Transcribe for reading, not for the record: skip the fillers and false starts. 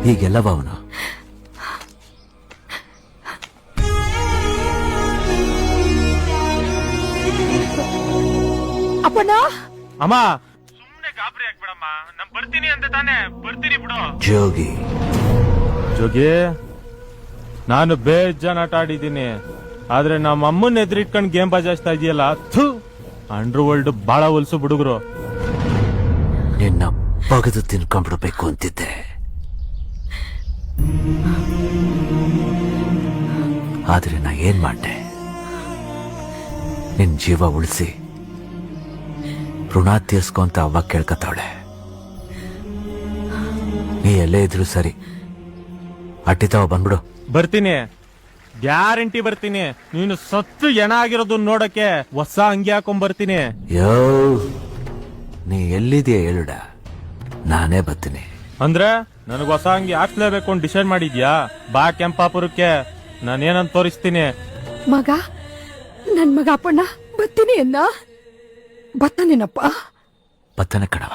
ಹೀಗೆಲ್ಲವ ಅವನು. ಅಪ್ಪಣ್ಣ ಅಮ್ಮ ಸುಮ್ನೆ ಗಾಬರಿ ಆಗ್ಬಿಡಮ್ಮ. ನಮ್ ಬರ್ತೀನಿ ಅಂತ ತಾನೆ, ಬರ್ತೀನಿ ಬಿಡು. ಜೋಗಿ ಜೋಗಿ, ನಾನು ಬೇಜಾನ್ ಆಟ ಆಡಿದ್ದೀನಿ, ಆದ್ರೆ ನಮ್ಮ ಅಮ್ಮನ್ ಎದುರಿಟ್ಕೊಂಡ್ ಗೇಮ್ ಬಜಾಯಿಸ್ತಾ ಇದೆಯಲ್ಲ, ಅಂಡರ್ ವರ್ಲ್ಡ್ ಬಾಳ ಹೊಲ್ಸು ಹುಡುಗರು. ನಿನ್ನ ಬಗದು ತಿನ್ಕೊಂಡ್ಬಿಡ್ಬೇಕು ಅಂತಿದ್ದೆ, ಆದ್ರೆ ನಾ ಏನ್ ಮಾಡ್ದೆ? ನಿನ್ ಜೀವ ಉಳಿಸಿ ಋಣ ತೀರ್ಸ್ಕೊಂತ ಅವ್ವ ಕೇಳ್ಕತ್ತಾವಳೆ. ನೀ ಎಲ್ಲೇ ಇದ್ರು ಸರಿ, ಅಟ್ಟಿತಾವ ಬಂದ್ಬಿಡು. ಬರ್ತೀನಿ, ಗ್ಯಾರಂಟಿ ಬರ್ತೀನಿ. ನೀನು ಸತ್ತು ಎಣ ಆಗಿರೋದು ನೋಡಕ್ಕೆ ಹೊಸ ಅಂಗಿ ಹಾಕೊಂಡ್ ಬರ್ತೀನಿ. ಯೋ, ನೀ ಎಲ್ಲಿದೆಯಾ ಹೇಳುಡ, ನಾನೇ ಬರ್ತೀನಿ. ಅಂದ್ರೆ ನನಗ್ ಹೊಸ ಅಂಗಿ ಹಾಕ್ಲೇಬೇಕು ಅಂತ ಡಿಸೈಡ್ ಮಾಡಿದ್ಯಾ? ಬಾ ಕೆಂಪಾಪುರಕ್ಕೆ, ನಾನೇನಂತ ತೋರಿಸ್ತೀನಿ. ಮಗ, ನನ್ ಮಗ ಅಪ್ಪಣ್ಣ ಬರ್ತೀನಿ ಅನ್ನ. ಬತ್ತಾನೇನಪ್ಪ? ಬತ್ತನೆ ಕಣವ.